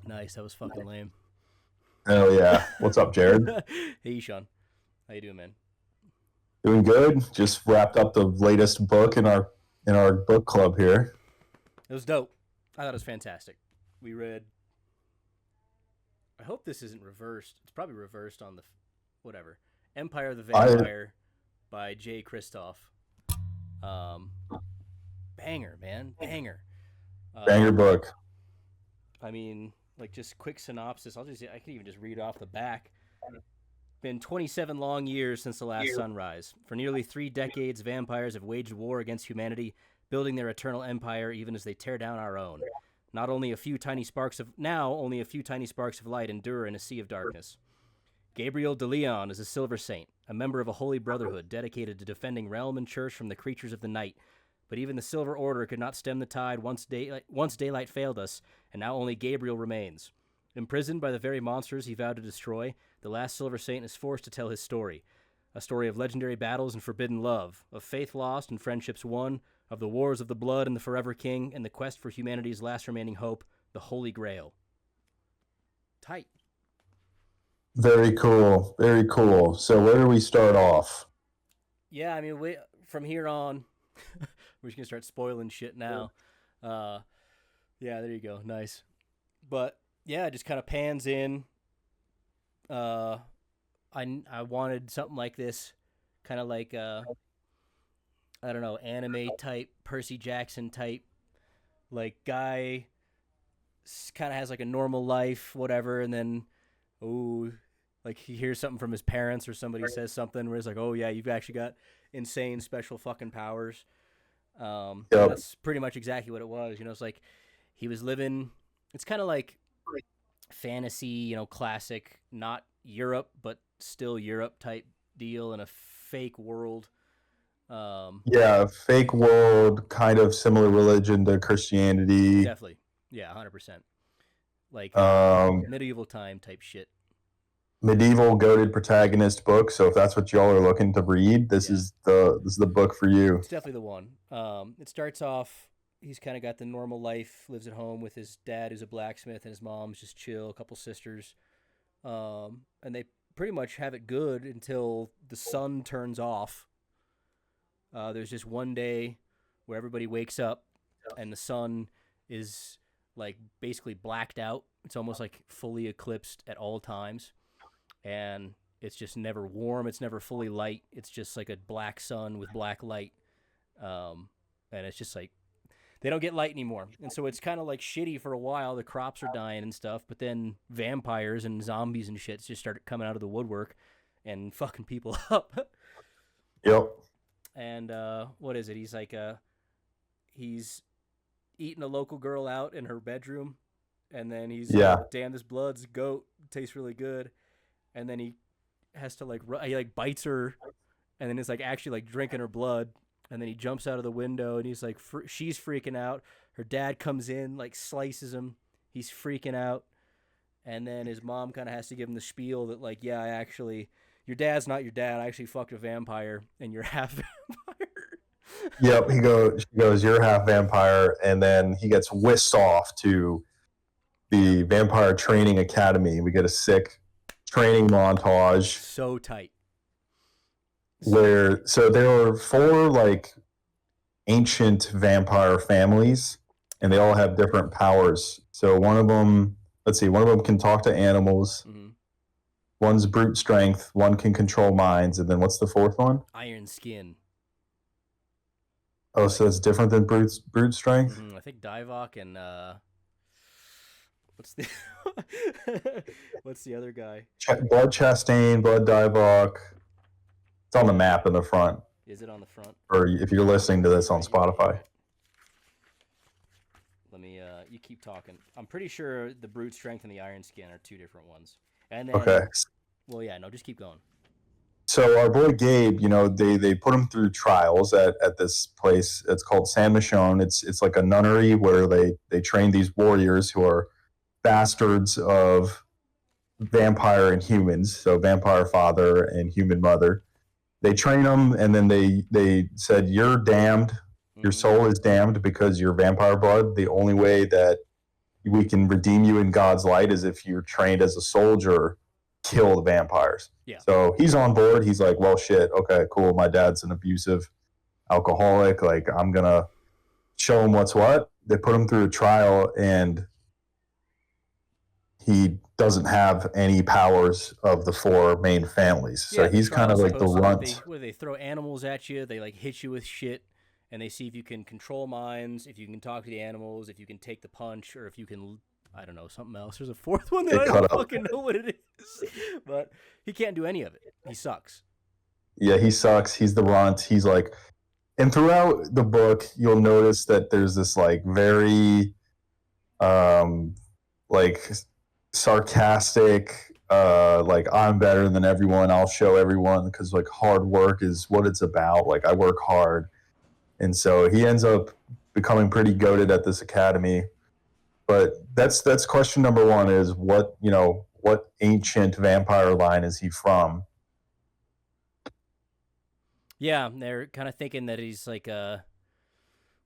Nice. That was fucking lame. Oh yeah. What's up, Jared? Hey, Sean. How you doing, man? Doing good. Just wrapped up the latest book in our book club here. It was dope. I thought it was fantastic. We read. I hope this isn't reversed. It's probably reversed on the whatever. Empire of the I Vampire by Jay Kristoff. Um, Banger, man, banger. Banger Um, book. I mean, like just quick synopsis. I can even just read off the back. Been 27 long years since the last sunrise. For nearly 3 decades, vampires have waged war against humanity, building their eternal empire even as they tear down our own. Not only a few tiny sparks of now, only a few tiny sparks of light endure in a sea of darkness. Gabriel de Leon is a silver saint, a member of a holy brotherhood dedicated to defending realm and church from the creatures of the night. But even the Silver Order could not stem the tide once daylight failed us, and now only Gabriel remains. Imprisoned by the very monsters he vowed to destroy, the last Silver Saint is forced to tell his story. A story of legendary battles and forbidden love, of faith lost and friendships won, of the wars of the blood and the Forever King, and the quest for humanity's last remaining hope, the Holy Grail. Tight. Very cool. Very cool. So where do we start off? Yeah, I mean, from here on, we're just gonna start spoiling shit now. Uh, yeah, there you go. Nice. But yeah, it just kind of pans in. Uh, I wanted something like this, kind of like I don't know, anime type, Percy Jackson type, like guy kind of has like a normal life, whatever, and then oh, like he hears something from his parents or somebody says something where it's like, oh yeah, you've actually got insane special fucking powers. And Yep. that's pretty much exactly what it was. It's like he was living. It's kind of like fantasy, classic, not Europe, but still Europe type deal in a fake world. Um, Yeah, fake world, kind of similar religion to Christianity. Definitely, yeah, 100%. Like Um, medieval time type shit. Medieval goaded protagonist book. So if that's what y'all are looking to read, Yeah, this is the book for you. it's definitely the one. It starts off. He's kind of got the normal life, lives at home with his dad, who's a blacksmith, and his mom's just chill, a couple sisters. And they pretty much have it good until the sun turns off. There's just one day where everybody wakes up and the sun is like basically blacked out. It's almost like fully eclipsed at all times. And it's just never warm. It's never fully light. It's just like a black sun with black light. And it's just like they don't get light anymore. And so it's kind of like shitty for a while. The crops are dying and stuff. But then vampires and zombies and shit just started coming out of the woodwork and fucking people up. Yep. And what is it? He's eating a local girl out in her bedroom, and then he's like, Yeah. "Damn, this blood's goat tastes really good." And then he has to he like bites her, and then it's like actually like drinking her blood. And then he jumps out of the window, and he's like, she's freaking out. Her dad comes in, like slices him. He's freaking out, and then his mom kind of has to give him the spiel that like, yeah, I actually, your dad's not your dad. I actually fucked a vampire, and you're half vampire. Yep. She goes, you're half vampire, and then he gets whisked off to the Vampire Training Academy. We get a sick training montage So tight. So where tight. so there are four like ancient vampire families, and they all have different powers. So one of them, let's see, one of them can talk to animals. Mm-hmm. One's brute strength. One can control minds, and then what's the fourth one? Iron skin. Oh, Like, so it's different than brute strength. I think Divok and what's the what's the other guy? Blood Chastain, Blood Divok. It's on the map in the front. Is it on the front? Or if you're listening to this on Right here, right Spotify. here. Let me. You keep talking. I'm pretty sure the brute strength and the iron skin are two different ones. And Okay. then, well, yeah, no, just keep going. So our boy Gabe, they put him through trials at this place. It's called San Michon. It's like a nunnery where they train these warriors who are bastards of vampire and humans. So vampire father and human mother. They train them, and then they said, you're damned. Your Mm-hmm. soul is damned because you're vampire blood. The only way that we can redeem you in God's light as if you're trained as a soldier, kill the vampires. Yeah. So he's on board. He's like, well, shit. Okay, cool. My dad's an abusive alcoholic. Like, I'm going to show him what's what. They put him through a trial, and he doesn't have any powers of the four main families. So he's kind of like the runt. Where they throw animals at you, they like hit you with shit, and they see if you can control minds, if you can talk to the animals, if you can take the punch, or if you can, I don't know, something else. There's a fourth one that I don't fucking know what it is. But he can't do any of it. He sucks. Yeah, he sucks. He's the runt. He's like, and throughout the book, you'll notice that there's this like very, like sarcastic, like I'm better than everyone. I'll show everyone because like hard work is what it's about. Like I work hard, and so he ends up becoming pretty goated at this academy. But that's question number one: is what ancient vampire line is he from? Yeah, they're kind of thinking that he's like a,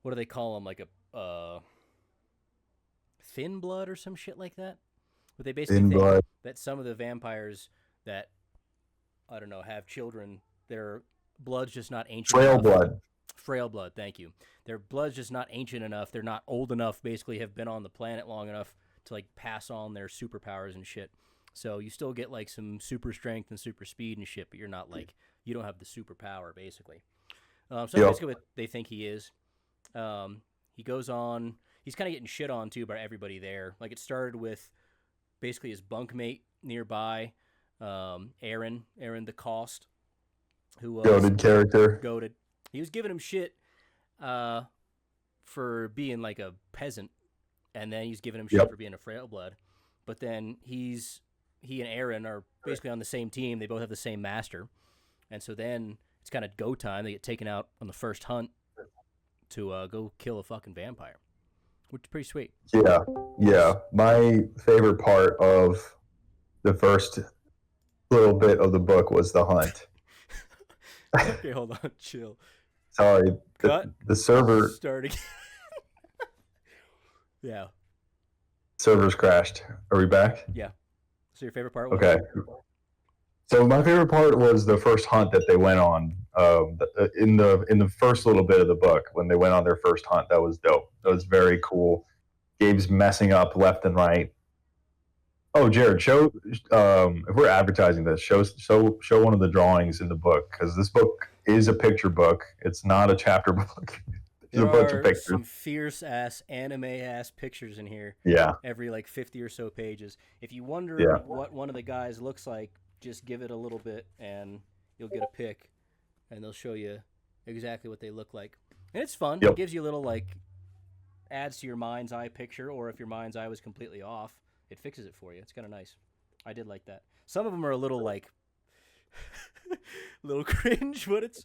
what do they call him? Like a thin blood or some shit like that. But they basically think that some of the vampires that, I don't know, have children, their blood's just not ancient enough. Frail blood, thank you. Their blood's just not ancient enough. They're not old enough, basically have been on the planet long enough to like pass on their superpowers and shit. So you still get like some super strength and super speed and shit, but you're not like, you don't have the superpower, basically. So basically what they think he is. He goes on, he's kind of getting shit on too by everybody there. Like it started with basically his bunkmate nearby, Aaron the Cost, who was goated character. Goated. He was giving him shit for being like a peasant, and then he's giving him shit for being a frail blood. But then he and Aaron are basically on the same team. They both have the same master. And so then it's kind of go time. They get taken out on the first hunt to go kill a fucking vampire, which is pretty sweet. Yeah. My favorite part of the first little bit of the book was the hunt. Okay, hold on. Chill. Sorry. The server... Start again. Yeah. Servers crashed. Are we back? Yeah. So your favorite part was? Okay. So my favorite part was the first hunt that they went on in the first little bit of the book when they went on their first hunt. That was dope. That was very cool. Gabe's messing up left and right. Oh, Jared, show if we're advertising this, show one of the drawings in the book, because this book is a picture book. It's not a chapter book. There's a bunch of pictures. Some fierce ass anime ass pictures in here. Yeah. Every like 50 or so pages. If you wonder what one of the guys looks like, just give it a little bit and you'll get a pic, and they'll show you exactly what they look like. And it's fun. Yep. It gives you a little like adds to your mind's eye picture, or if your mind's eye was completely off, it fixes it for you. It's kind of nice. I did like that. Some of them are a little like a little cringe, but it's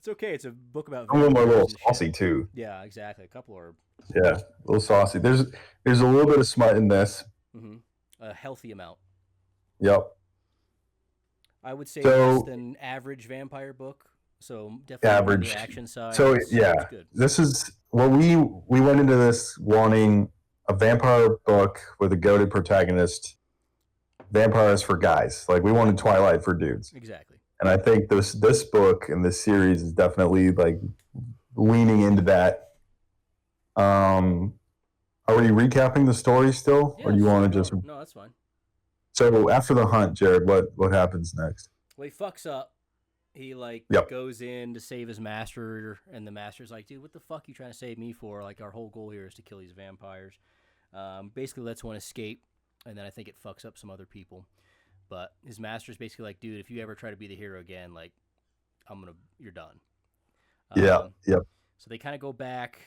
okay. It's a book about some of them are a little saucy too. Yeah, exactly. A couple are a little saucy. There's a little bit of smut in this. Mm-hmm. A healthy amount. Yep. I would say less than average vampire book. So definitely average on the action side. So it's good. This is what we went into this wanting: a vampire book with a goated protagonist. Vampires for guys. Like we wanted Twilight for dudes. Exactly. And I think this book and this series is definitely like leaning into that. Are we recapping the story still, or do you want to just? No, that's fine. So after the hunt, Jared, what happens next? Well, he fucks up. He goes in to save his master, and the master's like, "Dude, what the fuck are you trying to save me for? Like, our whole goal here is to kill these vampires." Basically lets one escape, and then I think it fucks up some other people. But his master's basically like, "Dude, if you ever try to be the hero again, like, you're done." Yep. So they kind of go back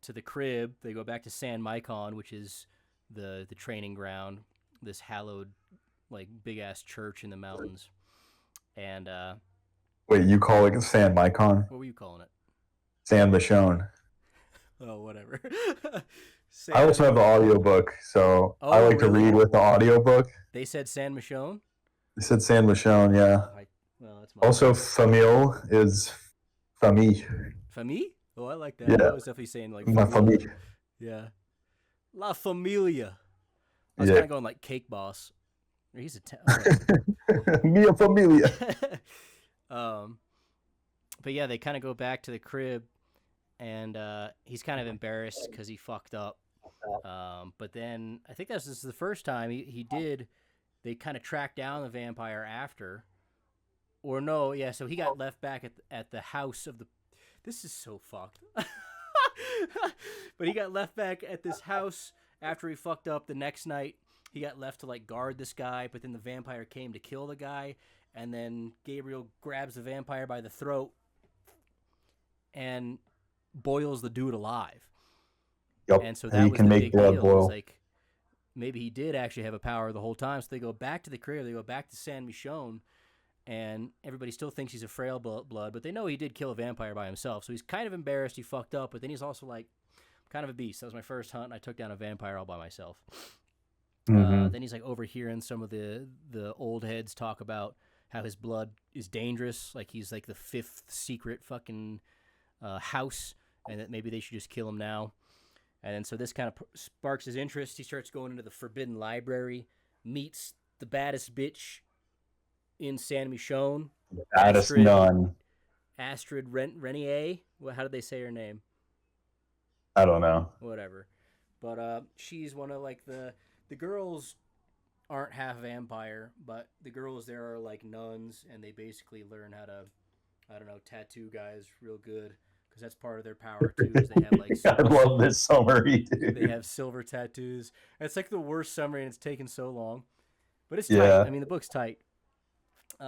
to the crib. They go back to San Micon, which is the training ground, this hallowed, like, big ass church in the mountains. And wait, you call it San Micon? What were you calling it? San Michonne. Oh, whatever. I also have the audiobook, so I like to read with the audiobook. They said San Michonne? They said San Michonne, yeah. That's also, famille is famille. Famille? Oh, I like that. Yeah. I was definitely saying like Ma famille. Yeah. La Familia. I was Yeah. kind of going like Cake Boss. He's a Mia Familia. But yeah, they kind of go back to the crib, and he's kind of embarrassed because he fucked up. But then I think this is the first time he did. They kind of tracked down the vampire after, or no, yeah. So he got left back at the house of the. This is so fucked. But he got left back at this house after he fucked up. The next night, he got left to like guard this guy, but then the vampire came to kill the guy, and then Gabriel grabs the vampire by the throat and boils the dude alive. Yep. And so And that he was can the make big blood deal. boil. Was like maybe he did actually have a power the whole time. So they go back to the crib. They go back to San Michon, and everybody still thinks he's a frail blood, but they know he did kill a vampire by himself. So he's kind of embarrassed he fucked up, but then he's also like, I'm kind of a beast. That was my first hunt, and I took down a vampire all by myself. Then he's like overhearing some of the old heads talk about how his blood is dangerous, like he's like the fifth secret fucking house, and that maybe they should just kill him now. And then so this kind of sparks his interest. He starts going into the Forbidden Library, meets the baddest bitch in San Michon. Baddest nun. Astrid Renier. How did they say her name? I don't know. Whatever. But she's one of like the girls aren't half vampire, but the girls there are like nuns, and they basically learn how to, I don't know, tattoo guys real good, because that's part of their power too. Is they have like I love this summary, dude. They have silver tattoos. It's like the worst summary, and it's taken so long, but it's Yeah. tight. I mean, the book's tight.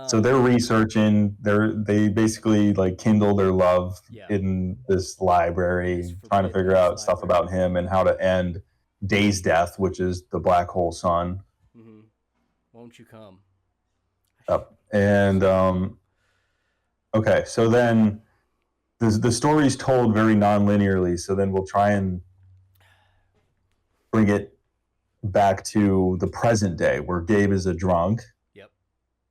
So they're researching. They basically like kindle their love in this library, trying to figure out stuff about him and how to end Day's death, which is the black hole sun. Mm-hmm. Won't you come? Yep. And okay, so then the story's told very non-linearly. So then we'll try and bring it back to the present day, where Gabe is a drunk. Yep.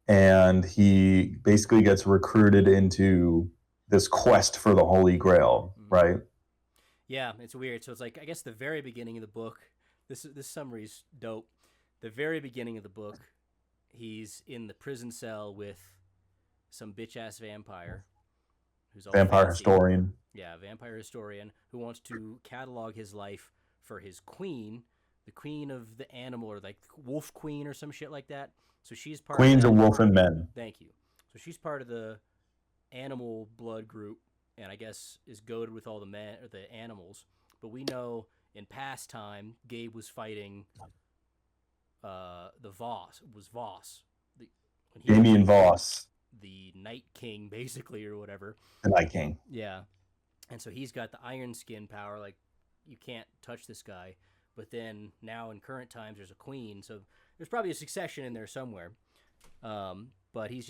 And he basically gets recruited into this quest for the Holy Grail, right? Yeah, it's weird. So it's like, I guess the very beginning of the book, this summary's dope. The very beginning of the book, he's in the prison cell with some bitch-ass vampire. Who's all vampire fancy. Historian. Yeah, vampire historian who wants to catalog his life for his queen, the queen of the animal, or like wolf queen or some shit like that. So she's part Queens of of Wolf and Men. Thank you. So she's part of the animal blood group, and I guess is goaded with all the men or the animals. But we know in past time, Gabe was fighting the Voss. It was Voss. Damien Voss. The Night King, basically, or whatever. The Night King. Yeah. And so he's got the iron skin power, like, you can't touch this guy. But then, now in current times, there's a queen, so there's probably a succession in there somewhere. But he's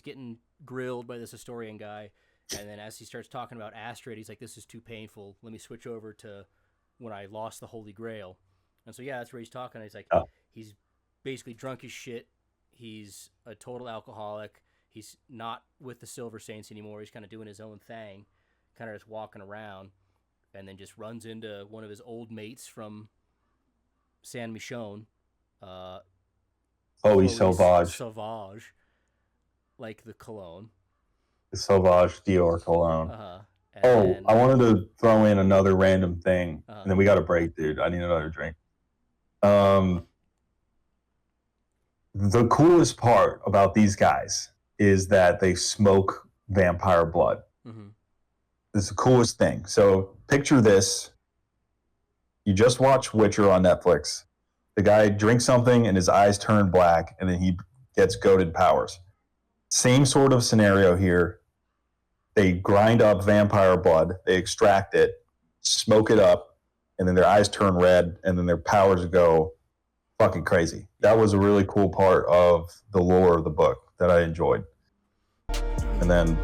getting grilled by this historian guy, and then as he starts talking about Astrid, he's like, this is too painful, let me switch over to when I lost the Holy Grail. And so, yeah, that's where he's talking. He's like, he's basically drunk as shit. He's a total alcoholic. He's not with the Silver Saints anymore. He's kind of doing his own thing, kind of just walking around, and then just runs into one of his old mates from San Michon. Chloe Sauvage. Sauvage, like the cologne. The Sauvage Dior cologne. Then, I wanted to throw in another random thing, and then we got a break, dude. I need another drink. The coolest part about these guys is that they smoke vampire blood. Mm-hmm. This is the coolest thing. So picture this. You just watch Witcher on Netflix. The guy drinks something and his eyes turn black, and then he gets goated powers. Same sort of scenario here. They grind up vampire blood, they extract it, smoke it up, and then their eyes turn red, and then their powers go fucking crazy. That was a really cool part of the lore of the book that I enjoyed. And then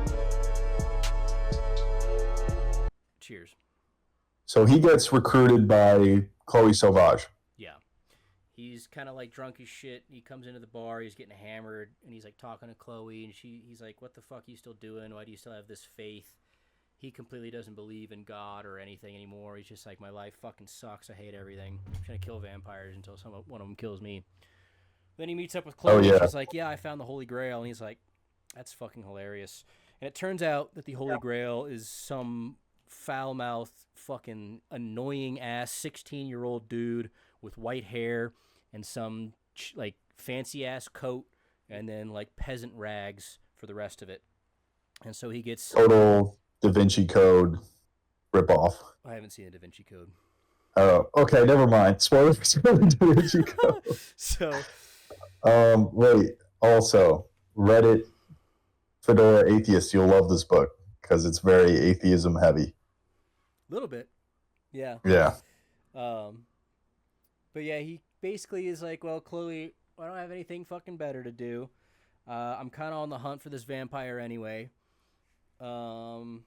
cheers. So he gets recruited by Chloe Sauvage. Yeah. He's kind of like drunk as shit. He comes into the bar, he's getting hammered, and he's like talking to Chloe, and he's like, what the fuck are you still doing? Why do you still have this faith? he completely doesn't believe in God or anything anymore. He's just like, my life fucking sucks. I hate everything. I'm just gonna kill vampires until one of them kills me. Then he meets up with Chloe. yeah. She's like, yeah, I found the Holy Grail. And he's like, that's fucking hilarious. And it turns out that the Holy Grail is some foul-mouthed, fucking annoying-ass 16-year-old dude with white hair and some, like, fancy-ass coat and then, like, peasant rags for the rest of it. And so he gets... Total Da Vinci Code ripoff. I haven't seen the Da Vinci Code. Oh, okay, never mind. Spoilers for Da Vinci Code. So... wait, also, Reddit Fedora Atheist, you'll love this book because it's very atheism heavy. A little bit. Yeah. Yeah. But yeah, he basically is like, well, Chloe, I don't have anything fucking better to do. I'm kind of on the hunt for this vampire anyway. So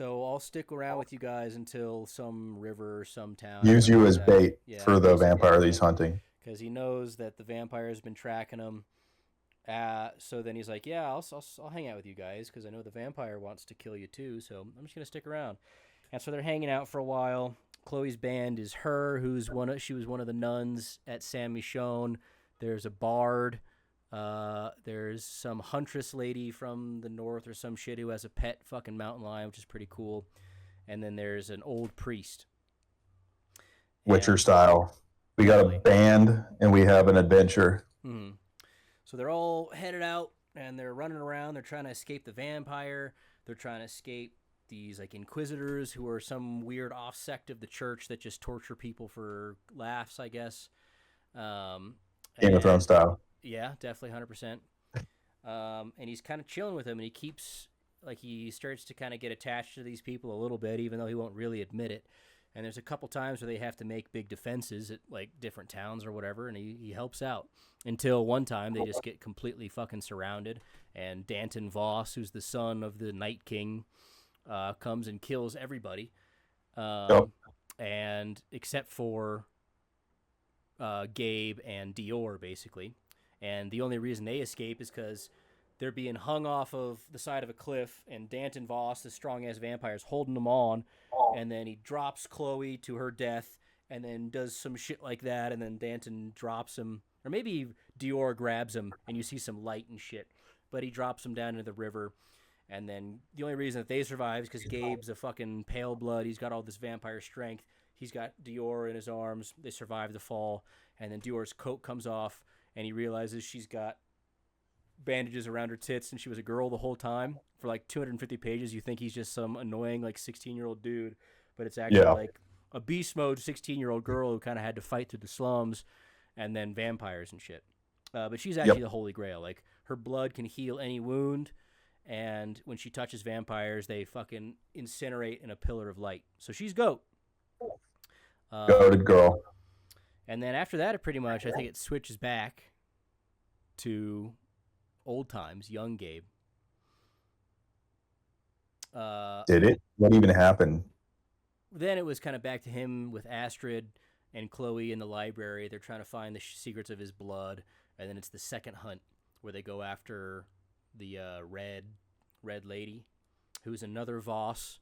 I'll stick around with you guys until some river or some town. Use you as bait for the vampire that he's yeah. hunting. Because he knows that the vampire has been tracking him. So then he's like, yeah, I'll hang out with you guys because I know the vampire wants to kill you too, so I'm just going to stick around. And so they're hanging out for a while. Chloe's band is her, she was one of the nuns at San Michon. There's a bard. There's some huntress lady from the north or some shit who has a pet fucking mountain lion, which is pretty cool. And then there's an old priest. Witcher style. We got a band and we have an adventure. Mm-hmm. So they're all headed out and they're running around. They're trying to escape the vampire. They're trying to escape these like inquisitors who are some weird off sect of the church that just torture people for laughs, I guess. Game of Thrones style. Yeah, definitely 100%. And he's kind of chilling with them, and he starts to kind of get attached to these people a little bit, even though he won't really admit it. And there's a couple times where they have to make big defenses at like different towns or whatever, and he helps out. Until one time they just get completely fucking surrounded, and Danton Voss, who's the son of the Night King, comes and kills everybody. And except for Gabe and Dior, basically. And the only reason they escape is because they're being hung off of the side of a cliff, and Danton Voss, the strong-ass vampire, is holding them on, and then he drops Chloe to her death, and then does some shit like that, and then Danton drops him, or maybe Dior grabs him, and you see some light and shit, but he drops him down into the river, and then the only reason that they survive is because Gabe's a fucking pale blood, he's got all this vampire strength, he's got Dior in his arms, they survive the fall, and then Dior's coat comes off, and he realizes she's got bandages around her tits and she was a girl the whole time. For like 250 pages you think he's just some annoying like 16-year-old dude, but it's actually like a beast mode 16-year-old girl who kind of had to fight through the slums and then vampires and shit. But she's actually the Holy Grail. Like her blood can heal any wound, and when she touches vampires they fucking incinerate in a pillar of light. So she's GOAT. Goated girl. And then after that, I think it switches back to old times, young Gabe. Did it? What even happened? Then it was kind of back to him with Astrid and Chloe in the library. They're trying to find the secrets of his blood, and then it's the second hunt where they go after the red lady, who's another Voss.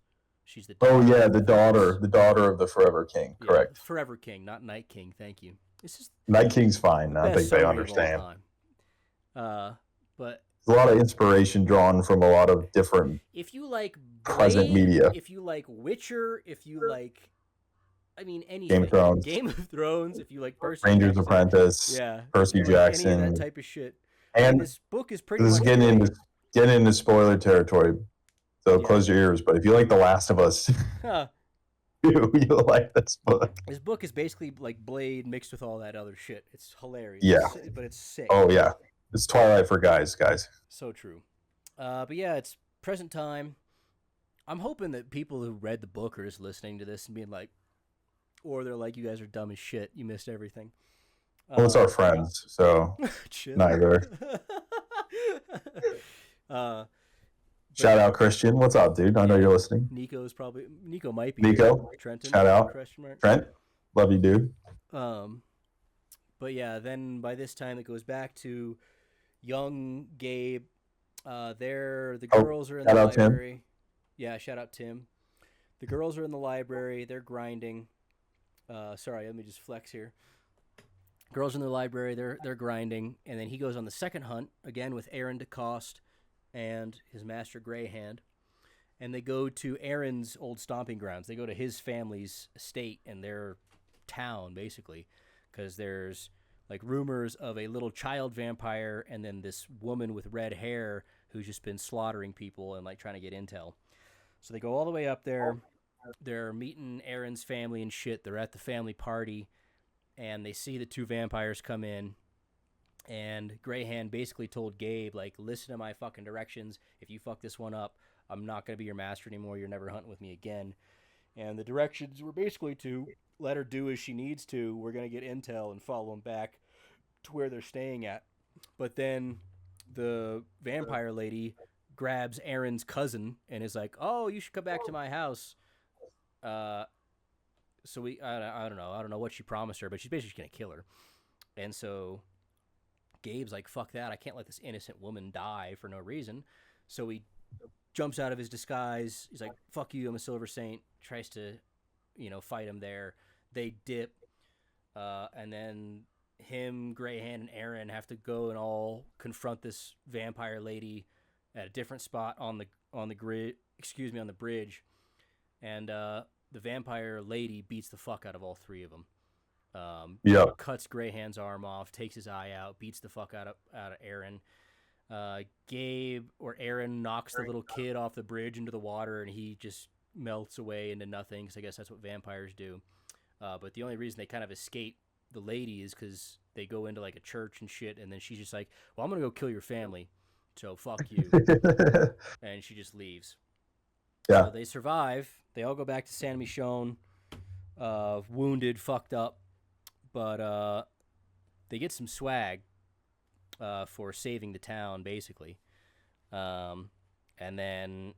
She's the the daughter of the Forever King. Correct. Yeah, Forever King, not Night King. Thank you. It's just Night King's fine. I think they understand. But there's a lot of inspiration drawn from a lot of different. If you like present media, if you like Witcher, if you like, anything. Game of Thrones. If you like Rangers Apprentice. Yeah. Percy Jackson. Any of that type of shit. And this book is pretty. This is getting into spoiler territory. So close your ears. But if you like The Last of Us, you'll like this book. This book is basically like Blade mixed with all that other shit. It's hilarious. Yeah. But it's sick. Oh, yeah. It's Twilight for guys. So true. But yeah, it's present time. I'm hoping that people who read the book are just listening to this and being like, or they're like, you guys are dumb as shit. You missed everything. Well, it's our friends, so neither. Shout out Christian. What's up, dude? I know you're listening. Nico might be. Nico. Trenton. Shout out. Trent. Love you, dude. But yeah, then by this time it goes back to young Gabe. The girls are in the library. Yeah, shout out Tim. The girls are in the library. They're grinding. Sorry, let me just flex here. Girls in the library. They're grinding, and then he goes on the second hunt again with Aaron DeCoste and his master Greyhand, and they go to Aaron's old stomping grounds. They go to his family's estate and their town, basically, because there's like rumors of a little child vampire and then this woman with red hair who's just been slaughtering people and like trying to get intel. So they go all the way up there. They're meeting Aaron's family and shit. They're at the family party, and they see the two vampires come in. And Greyhand basically told Gabe, like, listen to my fucking directions. If you fuck this one up, I'm not going to be your master anymore. You're never hunting with me again. And the directions were basically to let her do as she needs to. We're going to get intel and follow them back to where they're staying at. But then the vampire lady grabs Aaron's cousin and is like, oh, you should come back to my house. So I don't know what she promised her, but she's basically going to kill her. And so Gabe's like, fuck that. I can't let this innocent woman die for no reason. So he jumps out of his disguise. He's like, fuck you, I'm a Silver Saint. Tries to, fight him there. They dip. And then him, Greyhand, and Aaron have to go and all confront this vampire lady at a different spot on the bridge. And the vampire lady beats the fuck out of all three of them. Cuts Greyhand's arm off, takes his eye out, beats the fuck out of Aaron. Aaron knocks the little kid off the bridge into the water, and he just melts away into nothing, because I guess that's what vampires do. But the only reason they kind of escape the lady is because they go into like a church and shit, and then she's just like, well, I'm going to go kill your family, so fuck you. And she just leaves. Yeah. So they survive. They all go back to San Michon, wounded, fucked up, but they get some swag for saving the town, basically. And then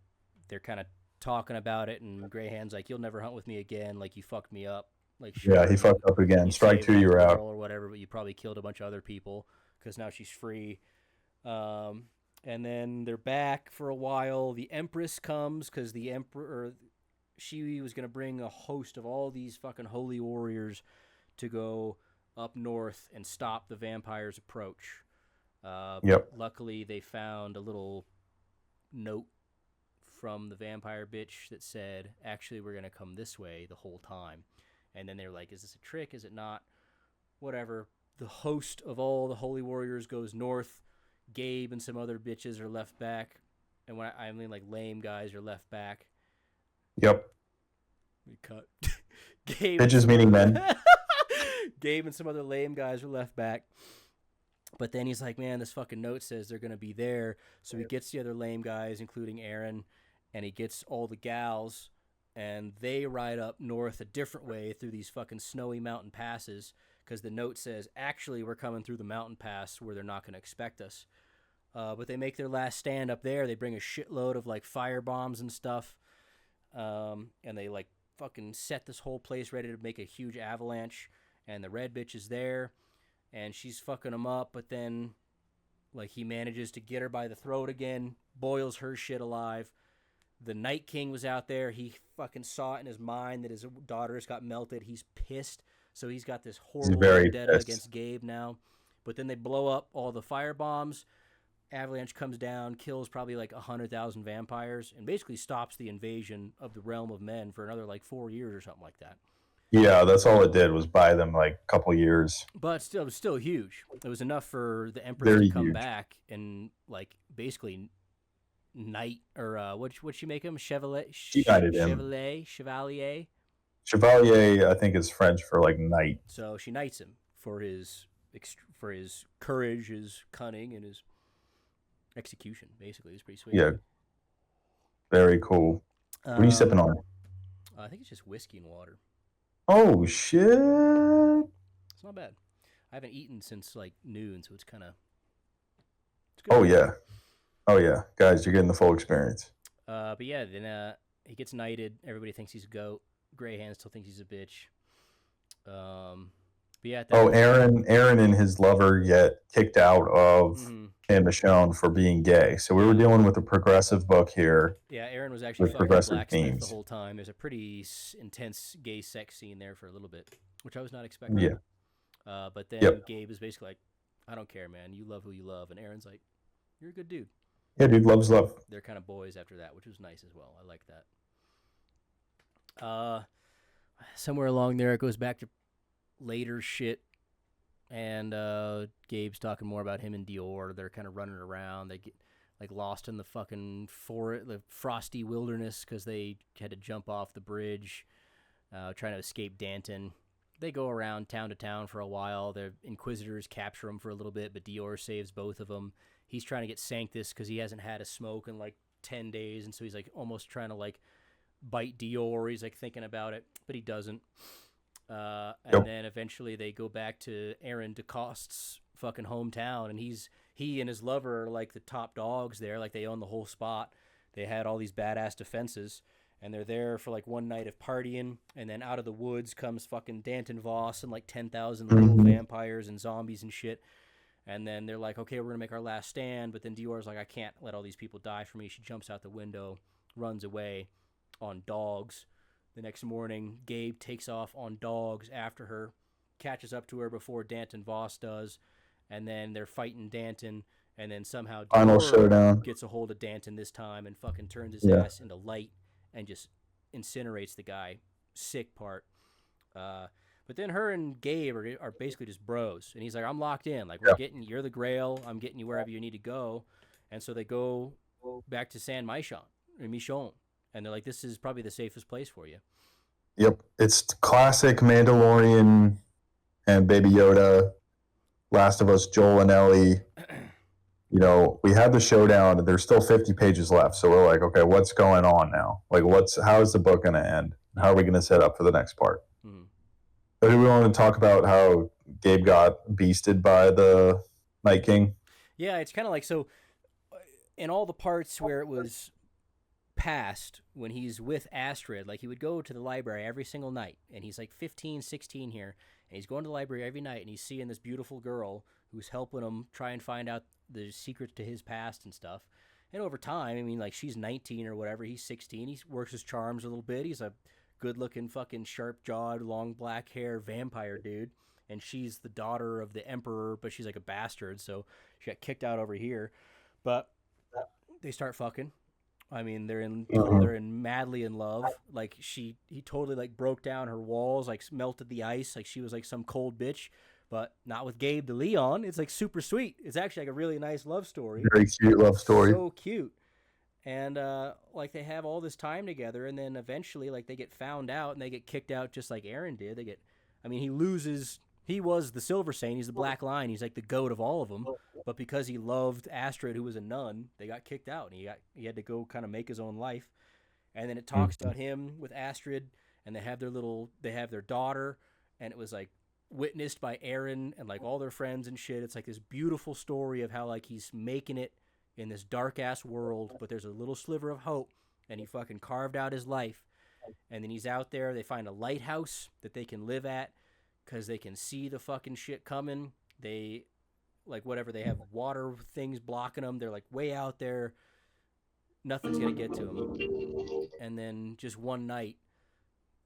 they're kind of talking about it, and Greyhand's like, you'll never hunt with me again, like, you fucked me up. Like, sure, yeah, he fucked up again. Strike two, you're out. Or whatever, but you probably killed a bunch of other people, because now she's free. And then they're back for a while. The Empress comes, because the Emperor, she was going to bring a host of all these fucking holy warriors to go up north and stop the vampires' approach. Luckily, they found a little note from the vampire bitch that said, actually, we're going to come this way the whole time. And then they were like, is this a trick? Is it not? Whatever. The host of all the holy warriors goes north. Gabe and some other bitches are left back. And when I mean like lame guys are left back. Yep. We cut. Gabe bitches meaning men. Gabe and some other lame guys are left back. But then he's like, man, this fucking note says they're going to be there. So he gets the other lame guys, including Aaron, and he gets all the gals, and they ride up north a different way through these fucking snowy mountain passes, because the note says, actually, we're coming through the mountain pass where they're not going to expect us. But they make their last stand up there. They bring a shitload of like fire bombs and stuff, and they like fucking set this whole place ready to make a huge avalanche. And the red bitch is there, and she's fucking him up. But then, like, he manages to get her by the throat again, boils her shit alive. The Night King was out there. He fucking saw it in his mind that his daughters got melted. He's pissed. So he's got this horrible vendetta against Gabe now. But then they blow up all the fire bombs. Avalanche comes down, kills probably like 100,000 vampires, and basically stops the invasion of the realm of men for another like 4 years or something like that. Yeah, that's all it did, was buy them like a couple years. But still, it was still huge. It was enough for the Empress to come back and like basically knight, or what'd she make him? Chevalier. Chevalier, I think, is French for like knight. So she knights him for his courage, his cunning, and his execution. Basically, it's pretty sweet. Yeah, very cool. What are you sipping on? I think it's just whiskey and water. Oh shit! It's not bad. I haven't eaten since like noon, so it's kind of. Oh yeah, guys, you're getting the full experience. But yeah, then he gets knighted. Everybody thinks he's a goat. Greyhand still thinks he's a bitch. But But yeah, Aaron and his lover get kicked out of San Michonne for being gay. So we were dealing with a progressive book here. Yeah, Aaron was actually fucking blacksmith the whole time. There's a pretty intense gay sex scene there for a little bit, which I was not expecting. Yeah. But then Gabe is basically like, I don't care, man. You love who you love. And Aaron's like, you're a good dude. Yeah, dude loves love. They're kind of boys after that, which was nice as well. I like that. Somewhere along there, it goes back to later shit. And Gabe's talking more about him and Dior. They're kind of running around. They get like lost in the fucking the frosty wilderness because they had to jump off the bridge, trying to escape Danton. They go around town to town for a while. The Inquisitors capture them for a little bit, but Dior saves both of them. He's trying to get Sanctus because he hasn't had a smoke in like 10 days, and so he's like almost trying to like bite Dior. He's like thinking about it, but he doesn't. And then eventually they go back to Aaron DeCoste's fucking hometown, and he and his lover are like the top dogs there. Like they own the whole spot. They had all these badass defenses, and they're there for like one night of partying, and then out of the woods comes fucking Danton Voss and like 10,000 little vampires and zombies and shit. And then they're like, okay, we're gonna make our last stand. But then Dior's like, I can't let all these people die for me. She jumps out the window, runs away on dogs. The next morning, Gabe takes off on dogs after her, catches up to her before Danton Voss does, and then they're fighting Danton, and then somehow final showdown gets a hold of Danton this time and fucking turns his ass into light and just incinerates the guy. Sick part. But then her and Gabe are basically just bros, and he's like, I'm locked in. Like, you're the Grail. I'm getting you wherever you need to go. And so they go back to San Michonne. And they're like, this is probably the safest place for you. Yep. It's classic Mandalorian and Baby Yoda, Last of Us, Joel and Ellie. You know, we had the showdown, and there's still 50 pages left. So we're like, okay, what's going on now? Like, how is the book going to end? How are we going to set up for the next part? But do we want to talk about how Gabe got beasted by the Night King? Yeah, it's kind of like, so in all the parts where it was past, when he's with Astrid, like he would go to the library every single night, and he's like 15, 16 here, and he's going to the library every night, and he's seeing this beautiful girl who's helping him try and find out the secrets to his past and stuff. And over time, I mean, like she's 19 or whatever, he's 16, he works his charms a little bit, he's a good-looking fucking sharp-jawed, long black hair vampire dude, and she's the daughter of the Emperor, but she's like a bastard, so she got kicked out over here. But they start fucking. I mean, they're madly in love. Like he totally like broke down her walls, like melted the ice, like she was like some cold bitch. But not with Gabe de Leon. It's like super sweet. It's actually like a really nice love story. Very cute love story. So cute. And like they have all this time together, and then eventually like they get found out and they get kicked out just like Aaron did. He loses. He was the Silver Saint. He's the Black Lion. He's like the goat of all of them. But because he loved Astrid, who was a nun, they got kicked out, and he had to go kind of make his own life. And then it talks about him with Astrid, and they have their daughter, and it was like witnessed by Aaron and like all their friends and shit. It's like this beautiful story of how like he's making it in this dark ass world, but there's a little sliver of hope, and he fucking carved out his life. And then he's out there. They find a lighthouse that they can live at because they can see the fucking shit coming. They like whatever, they have water things blocking them. They're like way out there. Nothing's gonna get to them. And then just one night,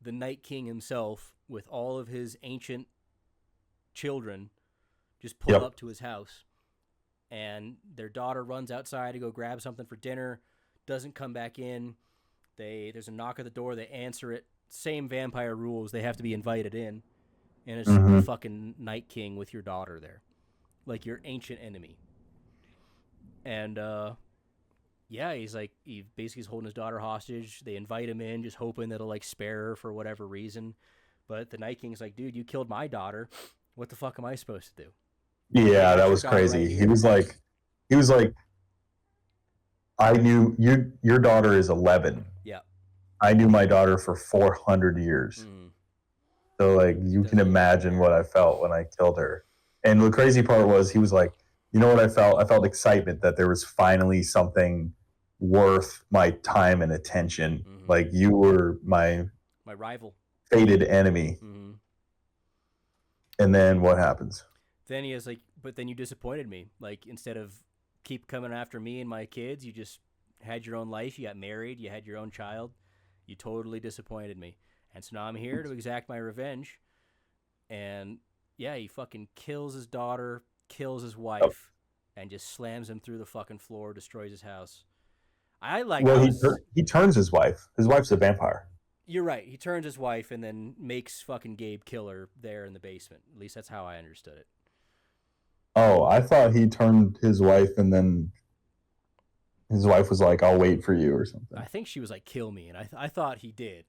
the Night King himself, with all of his ancient children, just pull up to his house. And their daughter runs outside to go grab something for dinner, doesn't come back in. There's a knock at the door, they answer it. Same vampire rules, they have to be invited in. And it's the fucking Night King with your daughter there. Like your ancient enemy. And he basically is holding his daughter hostage. They invite him in, just hoping that he'll like spare her for whatever reason. But the Night King's like, dude, you killed my daughter. What the fuck am I supposed to do? Yeah, that was crazy. Right, he was like, I knew your daughter is 11. Yeah. I knew my daughter for 400 years. So like, you can imagine what I felt when I killed her. And the crazy part was, he was like, you know what I felt? I felt excitement that there was finally something worth my time and attention. Like you were my rival, fated enemy. And then what happens? Then he is like, but then you disappointed me. Like, instead of keep coming after me and my kids, you just had your own life. You got married. You had your own child. You totally disappointed me. And so now I'm here to exact my revenge. And yeah, he fucking kills his daughter, kills his wife, and just slams him through the fucking floor, destroys his house. He turns his wife. His wife's a vampire. You're right. He turns his wife and then makes fucking Gabe kill her there in the basement. At least that's how I understood it. Oh, I thought he turned his wife and then his wife was like, "I'll wait for you" or something. I think she was like, "Kill me," and I thought he did.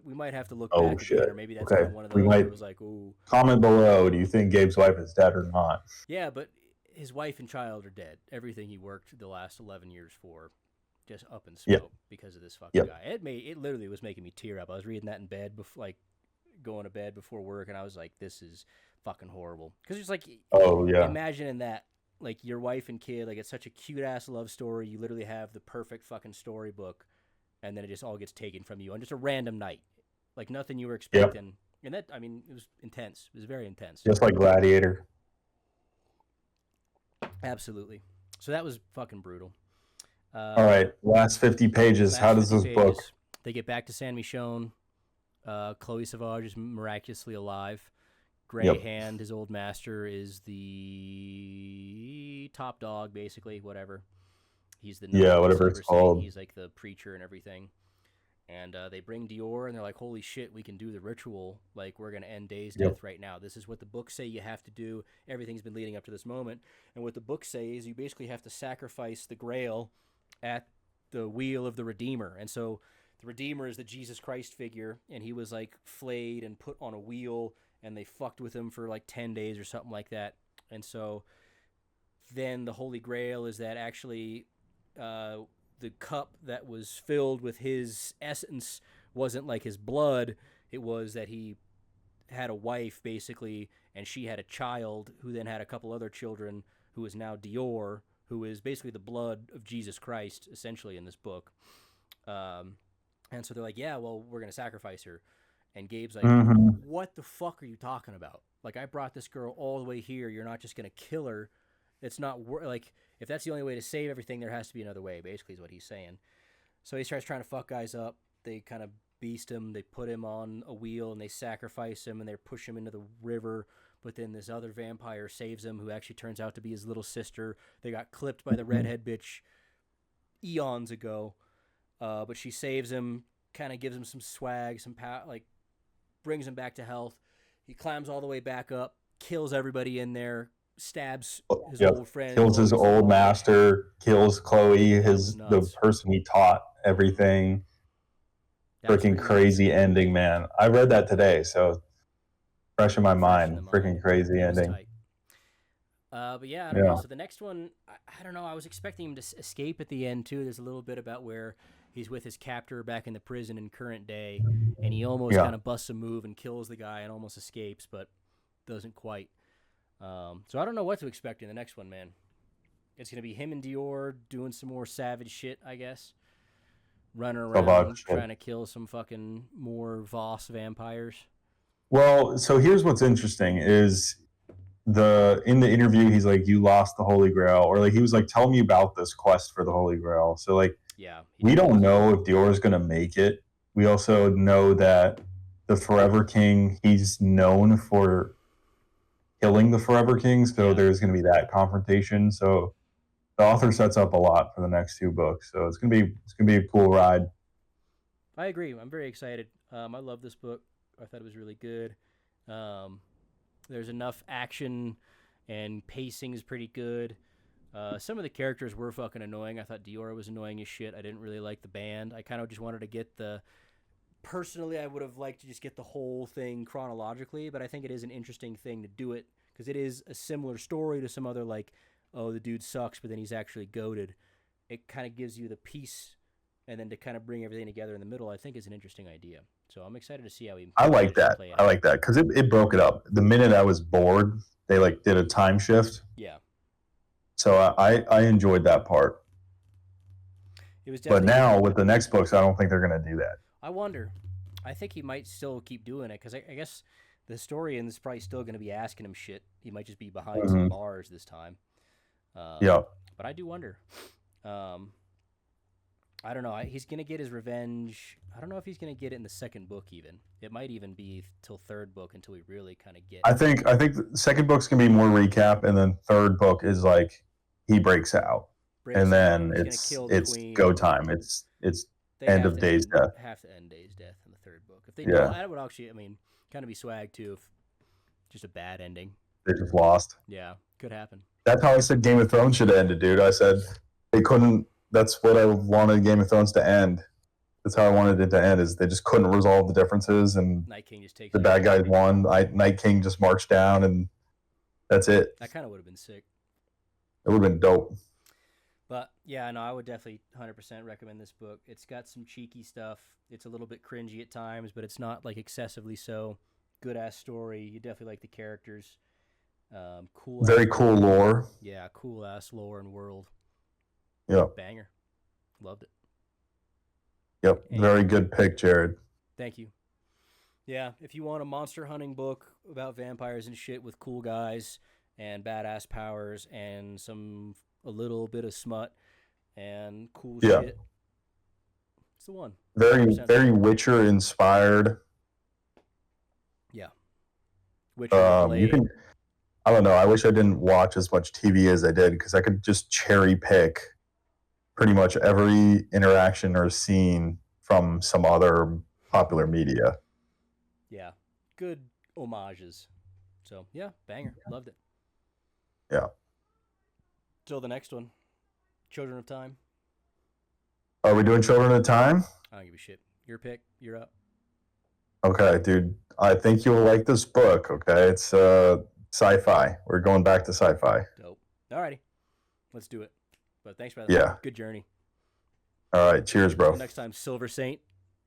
We might have to look Oh back shit! again, or maybe that's Okay, one of those where it was like, "Ooh." Comment below. Do you think Gabe's wife is dead or not? Yeah, but his wife and child are dead. Everything he worked the last 11 years for, just up in smoke because of this fucking guy. It literally was making me tear up. I was reading that in bed, like going to bed before work, and I was like, "This is fucking horrible." Because it's like, imagining that. Like, your wife and kid, like, it's such a cute-ass love story. You literally have the perfect fucking storybook, and then it just all gets taken from you on just a random night. Like, nothing you were expecting. Yep. And that, I mean, it was intense. It was very intense. Just like Gladiator. Absolutely. So that was fucking brutal. All right, last 50 pages. How does this book? They get back to San Michon. Chloe Savage is miraculously alive. Grey Hand, his old master, is the top dog, basically, whatever. He's the whatever it's called. He's like the preacher and everything. And they bring Dior, and they're like, "Holy shit, we can do the ritual. Like, we're gonna end Day's death right now. This is what the books say you have to do. Everything's been leading up to this moment. And what the book says is you basically have to sacrifice the Grail at the wheel of the Redeemer. And so the Redeemer is the Jesus Christ figure, and he was like flayed and put on a wheel." And they fucked with him for like 10 days or something like that. And so then the Holy Grail is that actually the cup that was filled with his essence wasn't like his blood. It was that he had a wife, basically, and she had a child who then had a couple other children, who is now Dior, who is basically the blood of Jesus Christ, essentially, in this book. And so they're like, yeah, well, we're going to sacrifice her. And Gabe's like, what the fuck are you talking about? Like, I brought this girl all the way here. You're not just going to kill her. It's not like, if that's the only way to save everything, there has to be another way, basically, is what he's saying. So he starts trying to fuck guys up. They kind of beast him. They put him on a wheel and they sacrifice him and they push him into the river. But then this other vampire saves him, who actually turns out to be his little sister. They got clipped by the redhead bitch eons ago. But she saves him, kind of gives him some swag, some power, like, brings him back to health. He climbs all the way back up, kills everybody in there, stabs his old friend. Kills his old master, kills Chloe, the person he taught everything. Freaking crazy ending, man. I read that today, so fresh in my mind. Freaking crazy ending. But yeah, I don't know. So the next one, I don't know. I was expecting him to escape at the end, too. There's a little bit about where he's with his captor back in the prison in current day, and he almost kind of busts a move and kills the guy and almost escapes, but doesn't quite. So I don't know what to expect in the next one, man. It's going to be him and Dior doing some more savage shit, I guess. Running around trying to kill some fucking more Voss vampires. Well, so here's what's interesting is in the interview, he's like, "You lost the Holy Grail," or like he was like, "Tell me about this quest for the Holy Grail." So like, we don't know if Dior is going to make it. We also know that the Forever King, he's known for killing the Forever King, so there's going to be that confrontation. So the author sets up a lot for the next two books. So it's going to be a cool ride. I agree. I'm very excited. I love this book. I thought it was really good. There's enough action and pacing is pretty good. Some of the characters were fucking annoying. I thought Dior was annoying as shit. I didn't really like the band. I kind of just wanted to get personally, I would have liked to just get the whole thing chronologically, but I think it is an interesting thing to do it because it is a similar story to some other, like, oh, the dude sucks, but then he's actually goated. It kind of gives you the piece, and then to kind of bring everything together in the middle, I think is an interesting idea. So I'm excited to see how he. I like that. I like that because it broke it up. The minute I was bored, they like did a time shift. Yeah. So I enjoyed that part. It was but now with the next books, I don't think they're going to do that. I wonder. I think he might still keep doing it because I guess the historian is probably still going to be asking him shit. He might just be behind some Hmm. bars this time. Yeah. But I do wonder. I don't know. He's going to get his revenge. I don't know if he's going to get it in the second book even. It might even be till third book until we really kind of get I think the second book's gonna be more recap, and then third book is like he breaks out, breaks and out. then He's going to it's kill the it's queen. go time. It's They end have of to Day's death. have to end Day's death in the third book. If they Yeah. don't, that would actually, I mean, kind of be swag too. If just a bad ending. They just lost. Yeah, could happen. That's how I said Game of Thrones should have ended, dude. I said they couldn't. That's what I wanted Game of Thrones to end. That's how I wanted it to end. Is they just couldn't resolve the differences, and Night King just takes the it bad out. guys won. Night King just marched down, and that's it. That kind of would have been sick. It would have been dope. But yeah, no, I would definitely 100% recommend this book. It's got some cheeky stuff. It's a little bit cringy at times, but it's not like excessively so. Good ass story. You definitely like the characters. Cool. Very cool lore. Yeah, cool ass lore and world. Yeah. Banger. Loved it. Yep. And- Very good pick, Jared. Thank you. Yeah, if you want a monster hunting book about vampires and shit with cool guys and badass powers and a little bit of smut and cool Yeah. shit, it's the one. Very 100%. very Witcher inspired. Witcher, You Blade. can. I don't know. I wish I didn't watch as much TV as I did because I could just cherry pick pretty much every interaction or scene from some other popular media. Yeah, good homages. So yeah, banger. Loved it. Yeah. Till the next one, Children of Time. Are we doing Children of Time? I don't give a shit. Your pick. You're up. Okay, dude. I think you'll like this book. Okay, it's sci-fi. We're going back to sci-fi. Dope. Alrighty, let's do it. But thanks, brother. Yeah. Good journey. All right. Cheers, bro. Until next time, Silver Saint.